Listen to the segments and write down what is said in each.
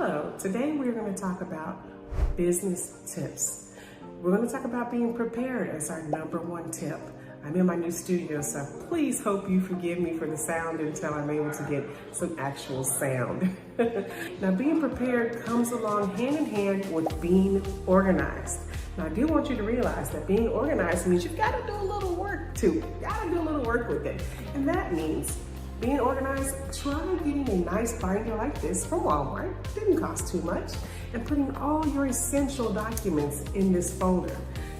Hello, today we're going to talk about business tips. We're going to talk about being prepared as our number one tip. I'm in my new studio, so please hope you forgive me for the sound until I'm able to get some actual sound. Now, being prepared comes along hand in hand with being organized. Now, I do want you to realize that being organized means you've got to do a little work too. You've got to do a little work with it. And that means being organized, try getting a nice binder like this from Walmart, didn't cost too much, and putting all your essential documents in this folder.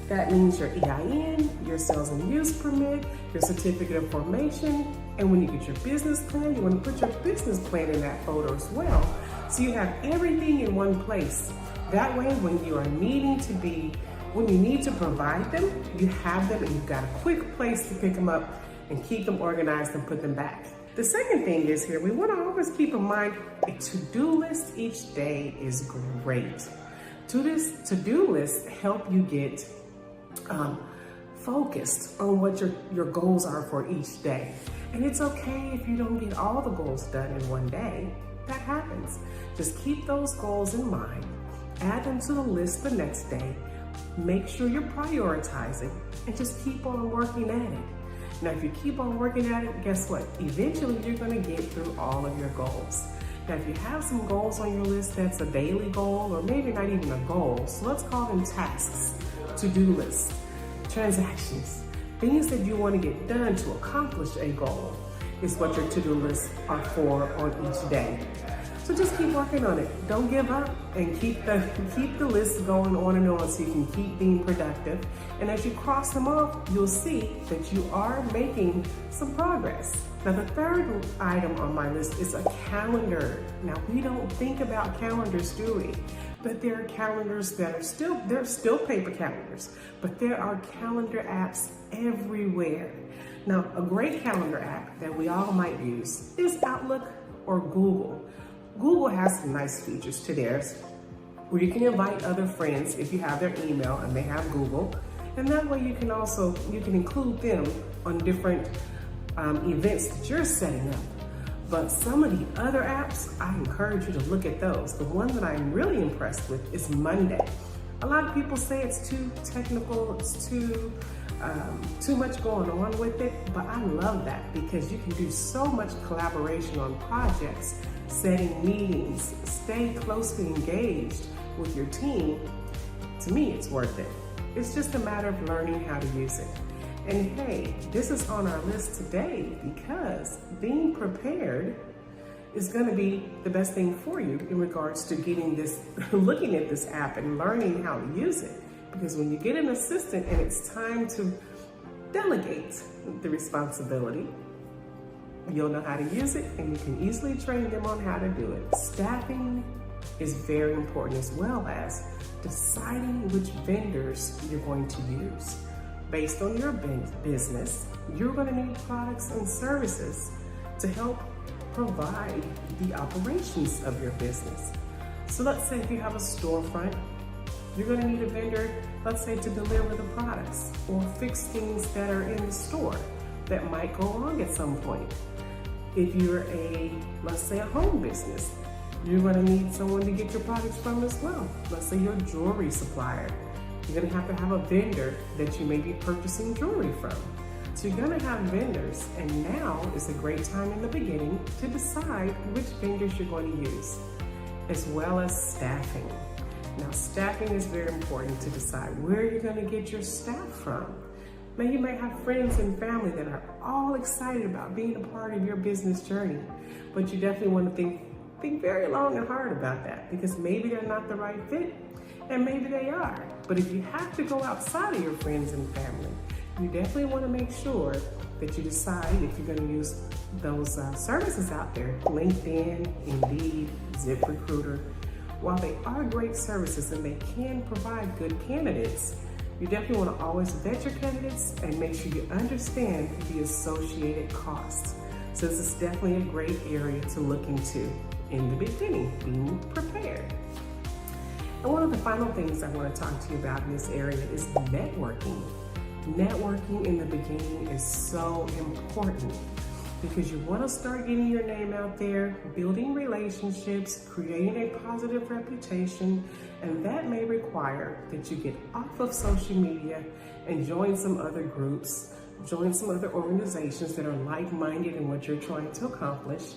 That means your EIN, your sales and use permit, your certificate of formation, and when you get your business plan, you want to put your business plan in that folder as well. So you have everything in one place. That way, when you are when you need to provide them, you have them and you've got a quick place to pick them up and keep them organized and put them back. The second thing is here, we want to always keep in mind a to-do list each day is great. To-do lists help you get focused on what your goals are for each day. And it's okay if you don't get all the goals done in one day. That happens. Just keep those goals in mind, add them to the list the next day, make sure you're prioritizing, and just keep on working at it. Now, if you keep on working at it, guess what? Eventually, you're going to get through all of your goals. Now, if you have some goals on your list that's a daily goal, or maybe not even a goal, so let's call them tasks, to-do lists, transactions, things that you want to get done to accomplish a goal is what your to-do lists are for on each day. So just keep working on it. Don't give up and keep the list going on and on so you can keep being productive. And as you cross them off, you'll see that you are making some progress. Now, the third item on my list is a calendar. Now, we don't think about calendars, do we? But there are calendars that are they're still paper calendars, but there are calendar apps everywhere. Now, a great calendar app that we all might use is Outlook or Google. Google has some nice features to theirs where you can invite other friends if you have their email and they have Google. And that way you can include them on different events that you're setting up. But some of the other apps, I encourage you to look at those. The one that I'm really impressed with is Monday. A lot of people say it's too technical, it's too much going on with it, but I love that because you can do so much collaboration on projects, setting meetings, stay closely engaged with your team. To me, it's worth it. It's just a matter of learning how to use it. And hey, this is on our list today because being prepared is going to be the best thing for you in regards to looking at this app and learning how to use it. Because when you get an assistant and it's time to delegate the responsibility, you'll know how to use it and you can easily train them on how to do it. Staffing is very important, as well as deciding which vendors you're going to use. Based on your business, you're going to need products and services to help provide the operations of your business. So let's say if you have a storefront, you're going to need a vendor, let's say, to deliver the products or fix things that are in the store that might go wrong at some point. If you're let's say a home business, you're going to need someone to get your products from as well. Let's say you're a jewelry supplier. You're going to have a vendor that you may be purchasing jewelry from. So you're going to have vendors, and now is a great time in the beginning to decide which vendors you're going to use, as well as staffing. Now, staffing is very important to decide where you're going to get your staff from. Now, you may have friends and family that are all excited about being a part of your business journey, but you definitely want to think very long and hard about that because maybe they're not the right fit and maybe they are. But if you have to go outside of your friends and family, you definitely want to make sure that you decide if you're going to use those services out there, LinkedIn, Indeed, ZipRecruiter. While they are great services and they can provide good candidates, you definitely want to always vet your candidates and make sure you understand the associated costs. So this is definitely a great area to look into in the beginning, being prepared. And one of the final things I want to talk to you about in this area is networking. Networking in the beginning is so important. because you want to start getting your name out there, building relationships, creating a positive reputation, and that may require that you get off of social media and join some other groups, join some other organizations that are like-minded in what you're trying to accomplish,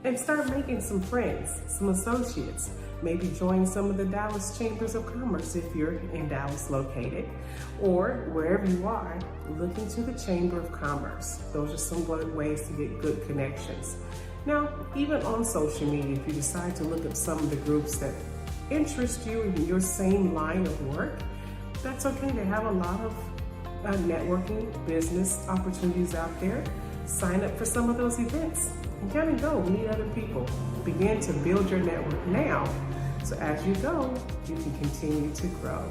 and start making some friends, some associates. Maybe join some of the Dallas Chambers of Commerce if you're in Dallas located, or wherever you are, look into the Chamber of Commerce. Those are some good ways to get good connections. Now, even on social media, if you decide to look at some of the groups that interest you in your same line of work, that's okay. They have a lot of networking, business opportunities out there. Sign up for some of those events and kind of go meet other people. Begin to build your network now, so as you go, you can continue to grow.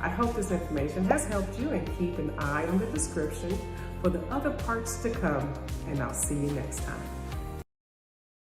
I hope this information has helped you, and keep an eye on the description for the other parts to come, and I'll see you next time.